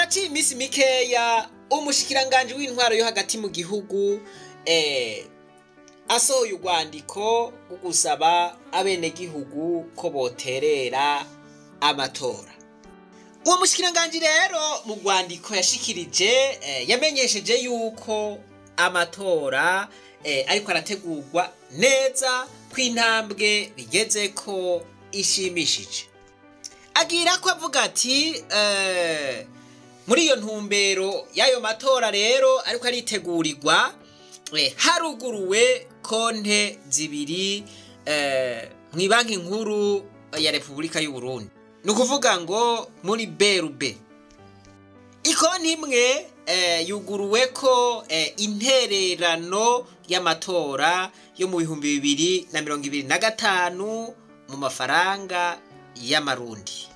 haraciye iminsi mikeya umushikiranganje w'intwaro yo hagati mu gihugu asohoye urwandiko rwo gusaba abenegihugu ko boterera amatora. Uwo mushikiranganje rero mu rwandiko yashikirije yamenyesheje yuko amatora ariko arategurwa neza kw'intambwe bigeze ko ishimishije. Agira ko avuga ati muri iyo ntumbero y'ayo matora rero ariko aritegurirwa haruguruwe konte zibiri mw'ibanki nkuru ya Repubulika y'u Burundi. Ni ukuvuga ngo muri BRB ikonti imwe yuguruwe ko intererano y'amatora yo mu 2025 mu mafaranga y'amarundi.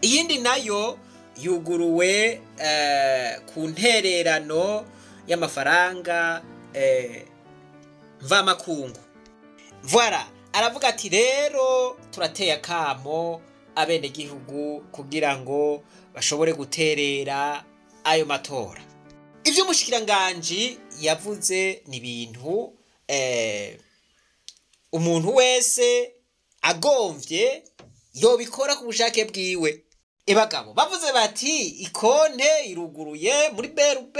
Iyindi nayo yuguruwe ku ntererano y'amafaranga mvamakungu. Voilà, aravuga ati rero turateye akamo abenegihugu kugira ngo bashobore guterera ayo matora. Ivyo umushikiranganje yavuze ni ibintu umuntu wese agomvye yobikora ku bushake bwiwe. Ebagabo bavuze bati ikonte iruguruye muri BRB,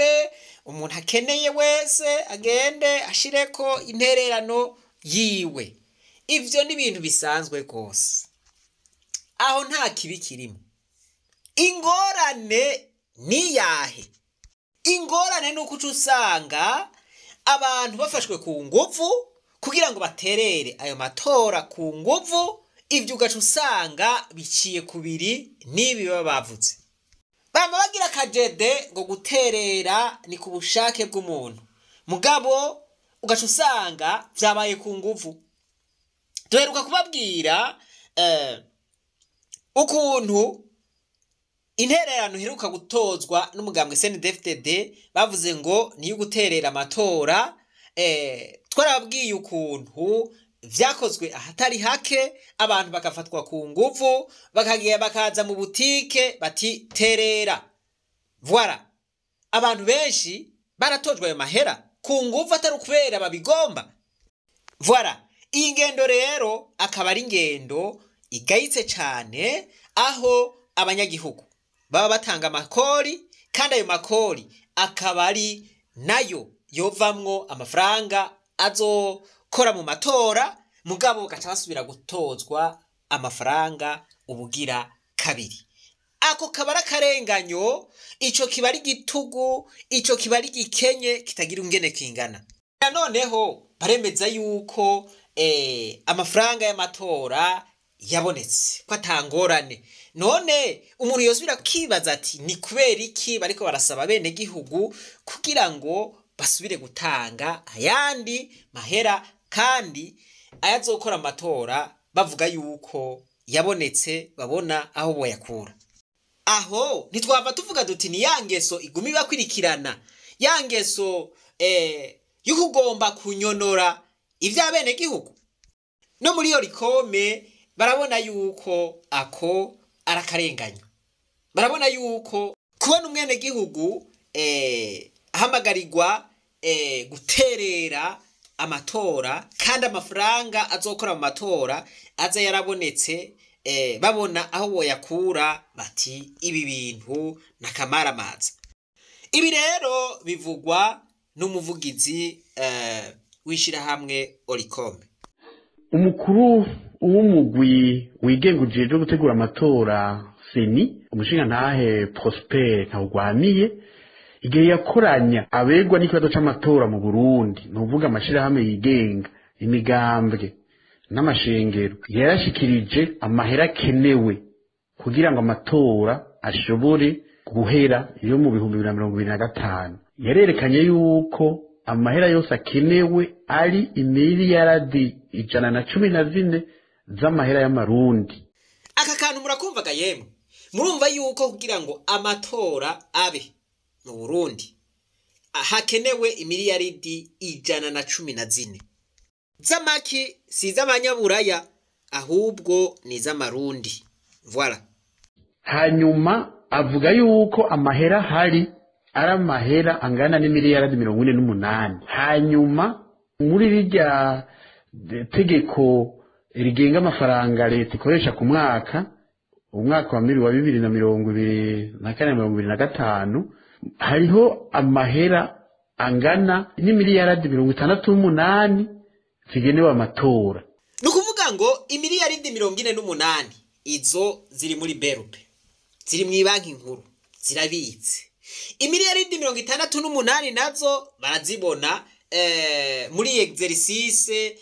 umuntu akeneye wese agende ashireko intererano yiwe. Ivyo ni ibintu bisanzwe gose, aho nta kibi kirimo. Ingorane ni yahe? Ingorane nuko usanga abantu bafashwe ku nguvu kugira ngo baterere ayo matora ku nguvu. Ivyo ugaca usanga biciye kubiri n'ibi baba bavuze. Bama bagira kajede ngo guterera ni ku bushake bw'umuntu, mugabo ugaca usanga vyabaye ku nguvu. Duheruka kubabwira ukuntu intererano iheruka gutozwa n'umugambwe CNDD-FDD bavuze ngo niyo guterera amatora. Twarababwiye ukuntu vyakozwe ahatari hake, abantu bakafatwa ku nguvu, bakagiye bakaza mu butike bati terera. Voilà, abantu benshi baratojwe ayo mahera ku nguvu atari ukubera babigomba. Voilà, iyi ngendo rero akaba ari ingendo igayitse cane, aho abanyagihugu baba batanga amakori, kandi ayo makori akaba ari nayo yovamwo amafaranga azokora mu matora, mugabo gaca basubira gutozwa amafaranga ubugira kabiri. Ako kabara karenganyo, ico kibari gitugu, ico kibari gikenye kitagira ungene kingana. Noneho baremeza yuko amafaranga y'amatora yabonetse ko atangorane. None umuntu yosubira kibaza ati ni kubera iki bariko barasaba bene gihugu kugira ngo basubire gutanga ayandi mahera, kandi ayazokora amatora bavuga yuko yabonetse, babona aho boyakura. Aho ntitwava tuvuga duti ni yangeso igumi bakwirikirana, yangeso y'ukugomba kunyonora ivya bene gihugu. No muri yo rikome barabona yuko ako arakarenganyo. Barabona yuko kubona umwene gihugu ahamagarirwa guterera amatora, kandi amafaranga azokora mu matora aza yarabonetse, babona aho boyakura bati ibi bintu nakamaramaza. Ibi rero bivugwa n'umuvugizi w'ishirahamwe Oricome. Umukuru w'umugwi wigenga ujejwe gutegura amatora Seni, umushingantahe Prosper Ntawugwamiye, igihe yakoranya abegwa n'ikibazo c'amatora mu Burundi, nuvuga amashirahamwe yigenga, imigambwe n'amashengero, yarashikirije amahera akenewe kugira ngo amatora ashobore guhera yo mu 2025. Yarerekanye yuko amahera yose akenewe ari imiliyaradi 114 z'amahera y'amarundi. Aka kantu murakumvaga yemwe? Murumva yuko kugira ngo amatora abe mu Burundi hakenewe imiliyaridi 114 z'amaki, si z'abanyaburaya ahubwo ni z'amarundi. Voilà. Hanyuma avuga yuko amahera hari ari amahera angana n'imiliyaradi 48. Hanyuma muri rirya tegeko rigenga amafaranga leta ikoresha ku mwaka umwaka wa 2024-2025 hariho amahera angana n'imiliyaradi 68 zigenewe amatora. Nukuvuga ngo imiliyaridi 48 izo ziri muri berupe, ziri mu banki nkuru, zirabitse. Imiliyaridi 68 nazo barazibona muri exercice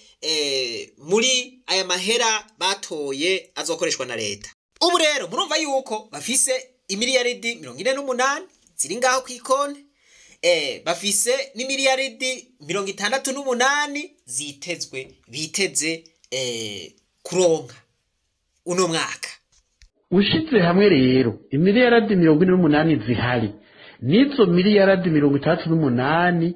muri aya mahera batoye azokoreshwa na leta. Ubu rero murumva yuko bafise imiliyaridi 48 ziri ngaho kw'ikonti, bafise n'imiliyaridi 68 biteze kuronka uno mwaka. Ushize hamwe rero imiliyaradi 48 zihari nizo miliyaradi 68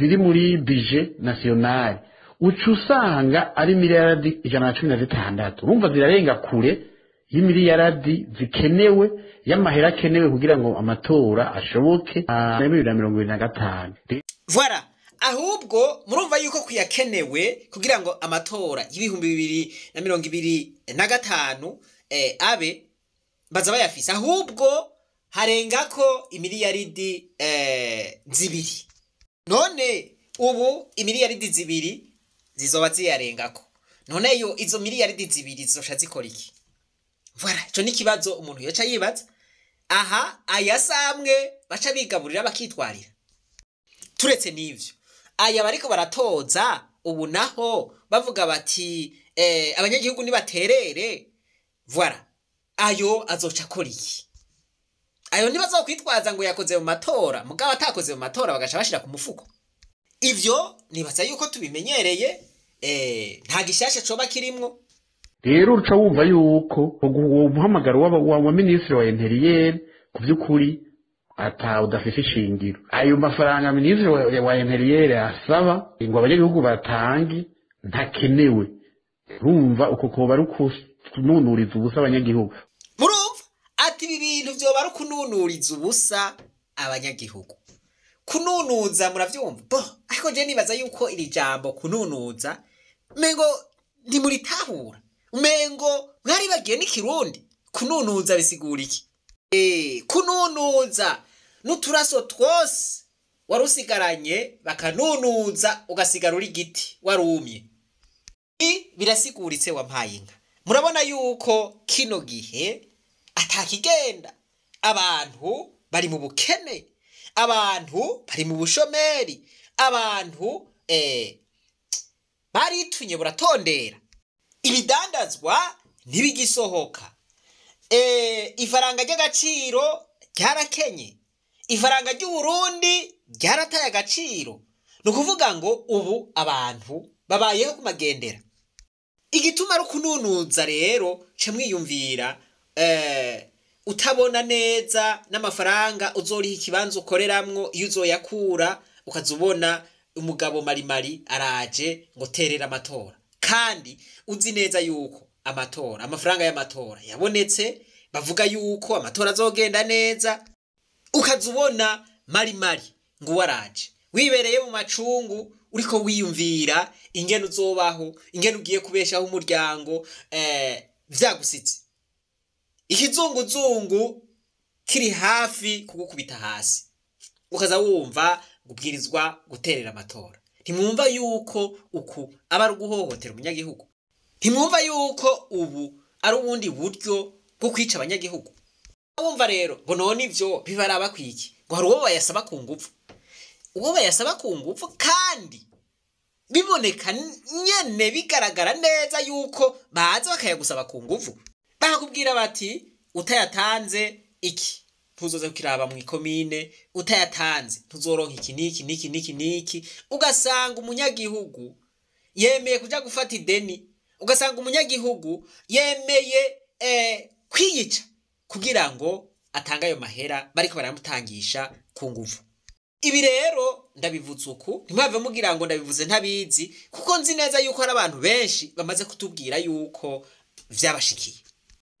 ziri muri budget national, uca usanga ari miliyaradi 116. Urumva zirarenga kure y'imiliyaradi zikenewe y'amahera akenewe kugira ngo amatora ashoboke 2025. Voilà, ahubwo murumva yuko kuyakenewe kugira ngo amatora y'ibihumbi 2025 abe baza bayafise, ahubwo harengako imiliyaridi 2. None ubu imiliyaridi 2 zizoba ziyarengako. None yo izo miliyaridi 2 zizosha zikora iki? Voilà, ico ni kibazo umuntu yoca yibaza. Aha ayasamwe baca bigaburira bakitwarira. Turetse n'ivyo, aya bariko baratoza ubu naho bavuga bati abanyagihugu nibaterere. Voilà, ayo azoca akora iki? Ayo ntibazokwitwaza ngo yakoze mu matora, mugabo atakoze mu matora bagaca bashira ku mufuko. Ivyo nibaza yuko tubimenyereye, nta gishasha coba kirimwo. Rero uca wumva yuko uwo muhamagaro wa ministre wa Interieur ku by'ukuri udafise ishingiro. Ayo mafaranga ministre wa Interieur asaba ngo abanyagihugu batange ntakenewe. Urumva uko koba ari kununuriza ubusa abanyagihugu. Murumva ati ibi bintu vyoba ari kununuriza ubusa abanyagihugu. Kununuza muravyumva? Ariko je nibaza yuko iri jambo kununuza mengo ndi muri tahura. Umengo mwari bagiye n'ikirundi. Kununuza bisigura iki? Kununuza n'uturaso twose warusigaranye bakanunuza ugasigara uri giti warumye. Birasiguritse wampaye inka. Murabona yuko kino gihe atakigenda, abantu bari mu bukene, abantu bari mu bushomeri, abantu baritunye buratondera, ibidandazwa ntibigisohoka, ifaranga ry'agaciro ryarakenye, ifaranga ry'Uburundi ryarataye agaciro. Nukuvuga ngo ubu abantu babayeho kumagendera. Igituma ari kununuza rero ce mwiyumvira utabona neza n'amafaranga uzoriha ikibanza ukoreramwo iyo uzoyakura ukazubona umugabo marimari araje ngo terera amatora, kandi uzi neza yuko amafaranga y'amatora yabonetse, bavuga yuko amatora azogenda neza, ukazubona marimari ngo waraje wibereye mu macungu uriko wiyumvira ingene uzobaho, ingene ugiye kubeshaho umuryango, vyagusize ikizunguzungu kiri hafi kugukubita hasi, ukaza wumva gubwirizwa guterera amatora. Ntimwumva yuko uku aba ari guhohotera umunyagihugu? Ntimwumva yuko ubu ari ubundi buryo bwo kwica abanyagihugu? Wumva rero ngo none ivyo bibaraba kwiki? Ngo hari uwo bayasaba ku nguvu, uwo bayasaba ku nguvu kandi biboneka nyene bigaragara neza yuko baza bakayagusaba ku nguvu. Bakubwira bati utayatanze iki ntuzoze kukiraba mu ikomine, utayatanze ntuzoronka iki niki. Ugasanga umunyagihugu yemeye kuja gufata ideni, ugasanga umunyagihugu yemeye kwiyica kugira ngo atanga ayo mahera bariko baramutangisha ku nguvu. Ibi rero ndabivuze uku, ntimwave mugira ngo ndabivuze ntabizi, kuko nzi neza yuko hari abantu benshi bamaze kutubwira yuko vyabashikiye.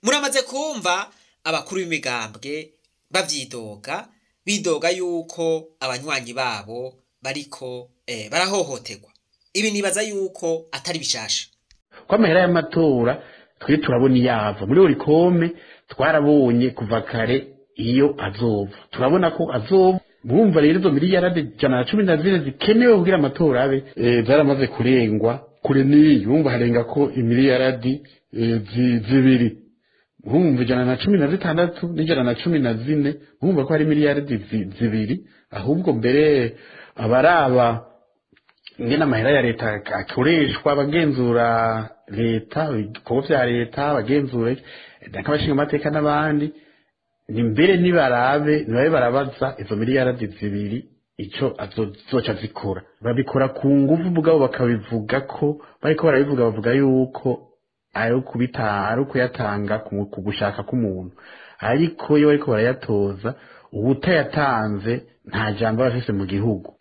Muramaze kumva abakuru b'imigambwe bavyidoga bidoga yuko abanywanyi babo bariko barahohoterwa. Ibi nibaza yuko atari bishasha. Kwa amahera y'amatora twe turabona iyava muri Orikome twarabonye kuva kare iyo azova, turabona ko azova. Mwumva rero izo miliyarade 114 zikenewe kugira amatora abe zaramaze kurengwa kure niyumva harenga ko imiliyaradi zibiri. Mwumva 116 n'114 mwumva ko hari miliyaradi zibiri, ahubwo mbere abaraba ngena amahera ya leta akoreshwa abagenzura leta ibikorwa vya leta abagenzura n'abashinga amateka n'abandi ni mbere nibabe barabaza izo miliyaradi zibiri ico azoca zikora. Babikora ku nguvu mugabo bakabivuga ko bariko barabivuga bavuga yuko ayo kuyatanga ku gushaka k'umuntu, ariko iyo bariko barayatoza ubutayatanze nta jambo bafise mu gihugu.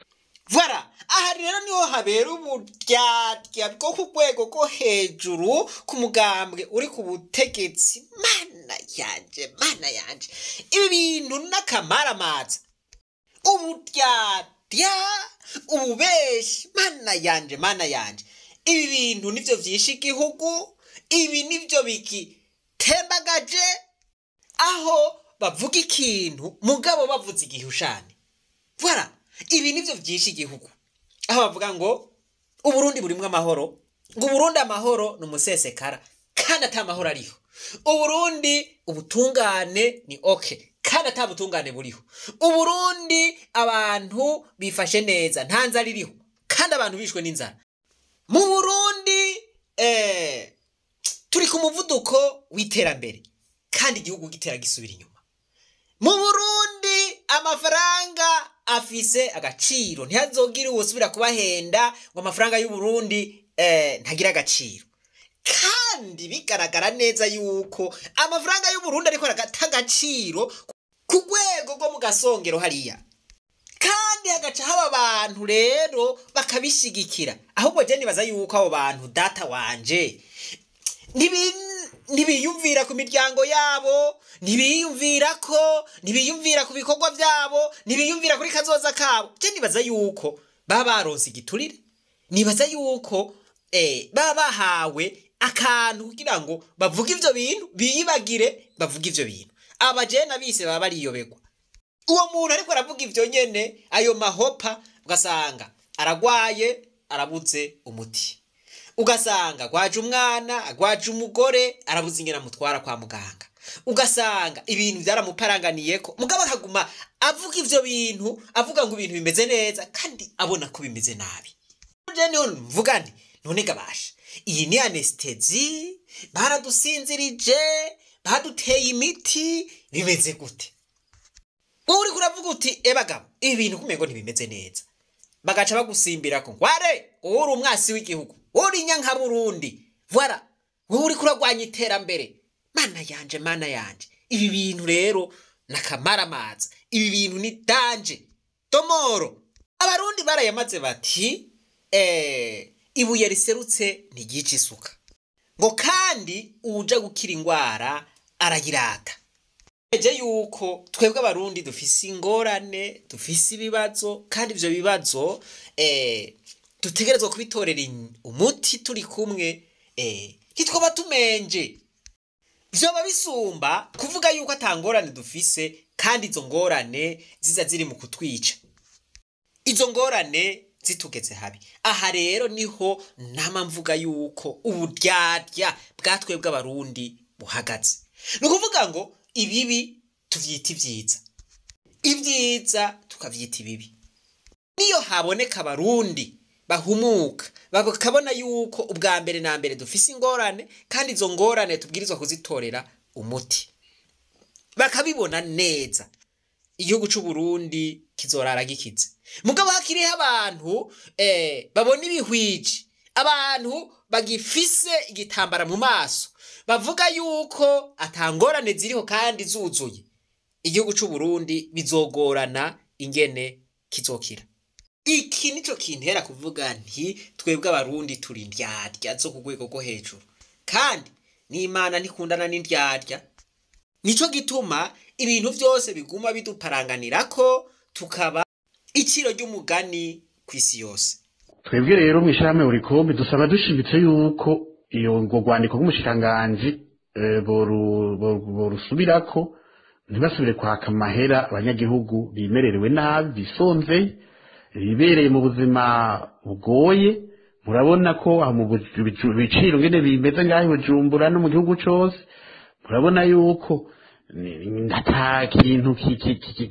Voilà, aha rero niho habera uburyarya bwo ku rwego rwo hejuru ku mugambwe uri ku butegetsi. Mana yanje ibi bintu n'akamaramaza, uburyarya, ububeshi, mana yanje ibi bintu nivyo vyishe igihugu, ibi nivyo bigitembagaje, aho bavuga ikintu mugabo bavuze igihushane. Voilà, ibi nivyo vyishe igihugu, aho bavuga ngo Uburundi burimwe amahoro, ngo Uburundi amahoro n'umusesekara kandi ata mahoro ariho. Uburundi ubutungane ni okay kandi ata butungane buriho. Uburundi abantu bifashe neza nta nzara iriho kandi abantu bishwe n'inzara. Mu Burundi turi ku muvuduko w'iterambere kandi igihugu gitera gisubira inyuma. Mu Burundi amafaranga afise agaciro, ntihazogira uwosubira kubahenda ngo amafaranga y'u Burundi ntagira agaciro. Kandi bigaragara neza yuko amafaranga y'u Burundi ariko agaciro ku rwego rwo mu gasongero hariya, kandi hagaca haba abantu rero bakabishigikira. Ahubwo je nibaza yuko abo bantu data wanje ntibiyumvira ku miryango yabo, ntibiyumvira ku bikorwa byabo, ntibiyumvira kuri kazoza kabo. Je nibaza yuko baba baronse igiturire, nibaza yuko baba bahawe akantu kugira ngo bavuge ivyo bintu, biyibagire bavuge ivyo bintu. Abajena bise baba bariyobegwa. Uwo muntu ariko aravuga ivyo nyene, ayo mahopa ugasanga aragwaye arabuze umuti, ugasanga gwaje umwana agwaje umugore arabuze ingena mutwara kwa muganga, ugasanga ibintu byaramuparanganiyeko mugabo akaguma avuga ivyo bintu, avuga ngo ibintu bimeze neza kandi abona ko bimeze nabi. Je niho mvuga nti none gabasha, iyi ni anesthesie, baradusinzirije, baduteye imiti, bimeze gute? Uri kuravuga uti ebagabo ibi bintu kumengo ntibimeze neza, bagaca bagusimbira ko ngware uri umwasi w'igihugu, uri nyanka Burundi. Voilà, uri kuragwanya iterambere. Mana yanje ibi bintu rero nakamaramaza, ibi bintu ni danje tomoro. Abarundi barayamaze bati ibuye riserutse ntigica isuka, ngo kandi uja gukira ingwara arayirata. Eje yuko twebwe abarundi dufise ingorane, dufise ibibazo, kandi ivyo bibazo dutegerezwa kubitorera umuti turi kumwe, kitwoba tumenje. Vyoba bisumba kuvuga yuko atangorane dufise kandi izo ngorane ziza ziri mu kutwica, izo ngorane zitugeze habi. Aha rero niho nama mvuga yuko uburyarya bwatwebwe abarundi buhagaze. Nukuvuga ngo ibibi tuvyita ivyiza, ivyiza tukavyita ibibi. Niyo haboneka abarundi bahumuka bakabona yuko ubwa mbere na mbere dufise ingorane kandi izo ngorane tubwirizwa kuzitorera umuti, bakabibona neza, igihugu c'u Burundi kizorara gikize. Mugabo hakiriho abantu babona ibihwiji, abantu bagifise igitambara mu maso, bavuga yuko atangorane ziriho kandi zuzuye, igihugu c'u Burundi bizogorana ingene kizokira. Iki nico kintera kuvuga nti twebwe abarundi turi ndyarya zo ku rwego rwo hejuru, kandi n'Imana ntikundana n'indyarya. nico gituma ibintu byose biguma biduparanganirako tukaba iciro ry'umugani kw'isi yose. Twebwe rero mw'ishirahamwe Oricom dusaba dushimitse yuko iyo rwandiko rw'umushikiranganji borusubirako ntibasubire kwaka amahera abanyagihugu bimererewe nabi bisonzeye bibereye mu buzima bugoye. Murabona ko mu biciro ngene bimeze ngaho Bujumbura no mu gihugu cose, murabona yuko ata kintu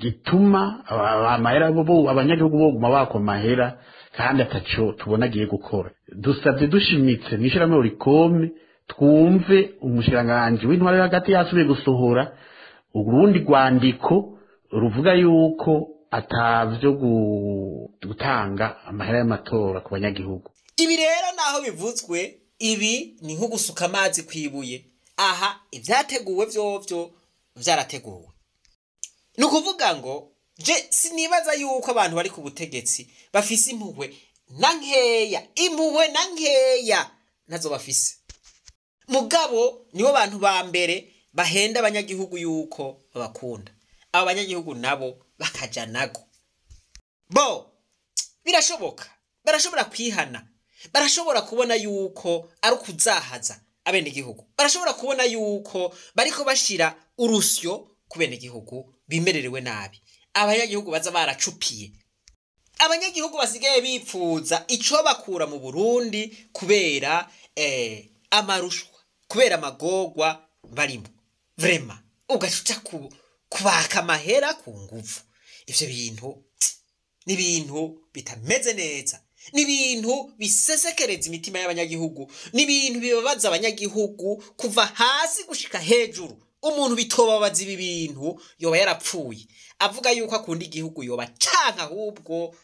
gituma amahera abanyagihugu boguma bako mahera kandi ataco tubona agiye gukora. Dusabye dushimitse mw'ishirahamwe Oricom twumve umushikiranganji w'intwaro hagati yasubiye gusohora urundi rwandiko ruvuga yuko atavyo gutanga amahera y'amatora ku banyagihugu. Ibi rero naho bivuzwe, ibi ni nko gusuka amazi kwibuye. Aha ivyateguwe vyovyo vyarateguwe. Nukuvuga ngo je sinibaza yuko abantu bari ku butegetsi bafise impuhwe na nkeya nazo bafise. Mugabo nibo bantu ba mbere bahenda abanyagihugu yuko babakunda. Abo banyagihugu nabo bakaja nago. Barashobora kwihana. Barashobora kubona yuko ari ukuzahaza abenegihugu. Barashobora kubona yuko bariko bashira urusyo ku benegihugu bimererewe nabi. Abanyagihugu baza baracupiye. Abanyagihugu basigaye bipfuza ico bakura mu Burundi kubera amarushwa, kubera amagorwa barimo. Vrema ugacuca kubaka amahera ku nguvu. Ivyo bintu ni ibintu bitameze neza. Ni ibintu bisesekereza imitima y'abanyagihugu. Ni ibintu bibabaza abanyagihugu kuva hasi gushika hejuru. Umuntu bitobabaza ibi bintu yoba yarapfuye. Avuga yuko akunda igihugu yoba canka ahubwo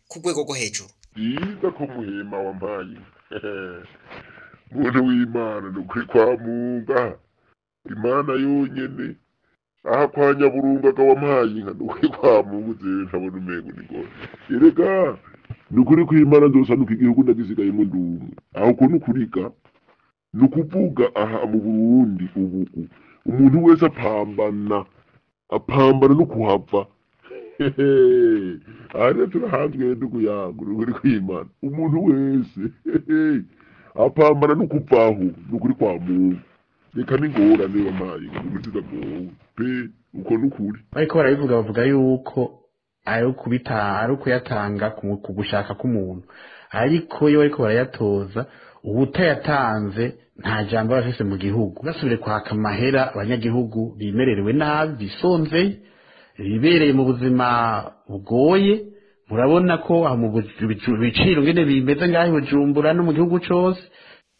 ku rwego rwo hejuru. Yiza ko muhema wambaye. Muntu w'Imana nukuri kwa Munga. Imana yonyene. Aha kwa Nyaburunga wampaye inka nukuri kwa Mungu ntabona umego nigora. Erega nukuri kw'Imana ndosanuka igihugu ndagisigaye mu ndumwe. Aho ko nukurika nukuvuga aha mu Burundi ubu umuntu wese apambana no kuhava. Ari turahanzwe ndugu yangu nukuri kw'Imana. Umuntu wese apambana no kuvaho nukuri kwa Mungu. Reka ningora niba mayi nukuri go pe uko nukuri. Ariko barabivuga bavuga yuko ayo kubita ari kuyatanga kugushaka k'umuntu. Ariko yo ariko barayatoza ubutayatanze nta jambo bafise mu gihugu. Basubire kwaka amahera abanyagihugu bimererewe nabi bisonzeye bibereye mu buzima bugoye. Murabona ko mu biciro ngene bimeze ngaho Bujumbura no mu gihugu cose.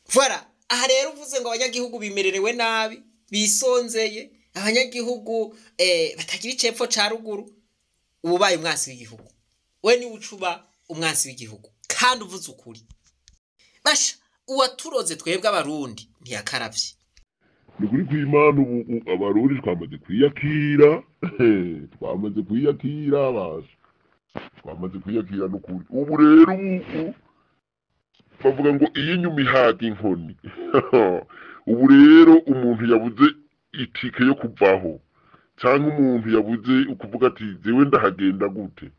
Voilà, aha rero uvuze ngo abanyagihugu bimererewe nabi bisonzeye, abanyagihugu batagira icepfo ca ruguru. Ubaye umwasi w'igihugu. We ni ucuba umwasi w'igihugu. Kandi uvuze ukuri. Basha uwaturoze twebwe abarundi ntiyakaravye. Nukuri kw'Imana ubu abarundi twamaze kwiyakira. Twamaze kwiyakira basha. Twamaze kwiyakira nukuri. Ubu rero bavuga ngo iyo nyuma ihaga inkoni. Ubu rero umuntu yabuze itike yo kuvaho. Cyangwa umuntu yabuze ukuvuga ati jewe ndahagenda gute.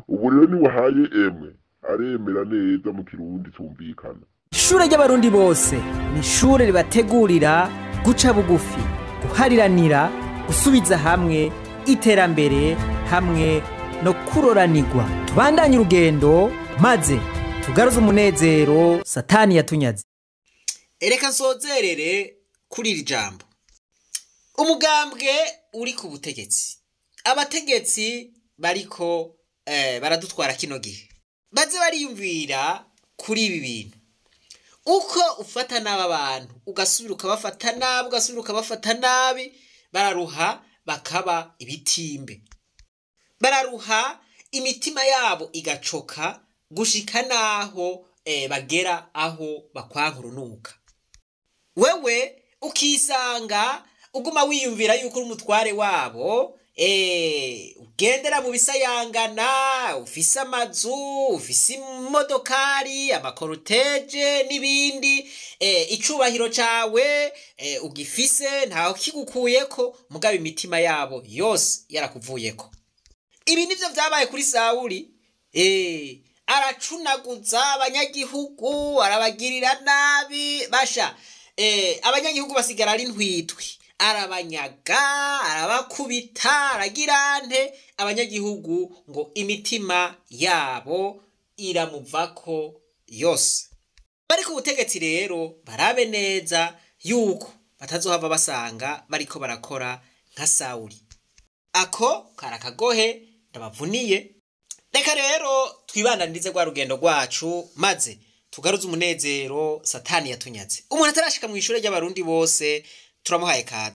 Ubu rero ni wahaye emwe aremera neza mu Kirundi cyumvikana. Ishure ry'abarundi bose ni ishure ribategurira guca bugufi, guhariranira, gusubiza hamwe iterambere hamwe no kuroranirwa. Tubandanye urugendo maze tugaruze umunezero Satani yatunyaze. Ereka nsozerere kuri iri jambo. Umugambwe uri ku butegetsi. Abategetsi bariko baradutwara kino gihe. Baze bariyumvira kuri ibi bintu. Uko ufata n'aba bantu ugasubira ukabafata nabi, bararuha bakaba ibitimbe. Bararuha imitima yabo igacoka gushika naho bagera aho bakwankurunuka. Wewe ukisanga uguma wiyumvira yuko uri umutware wabo, ugendera mu bisayangana, ufise amazu, ufise imodokari, amakoroteje n'ibindi, icubahiro cawe ugifise ntaho kigukuyeko, mugabo imitima yabo yose yarakuvuyeko. Ibi nivyo vyabaye kuri Sawuli. Aracunaguza abanyagihugu, arabagirira nabi, basha abanyagihugu basigara ari ntwitwi, arabanyaga, arabakubita, aragirante, abanyagihugu ngo imitima yabo iramuvako yose. Bari ku butegetsi rero barabe neza yuko batazohava basanga bariko barakora nka Sawuli. Ako karakagohe ndabavuniye. Reka rero twibandanirize rwa rugendo rwacu maze tugaruze umunezero Satani yatunyaze. Umuntu atarashika mu ishure ry'abarundi bose turamuhaye kaze.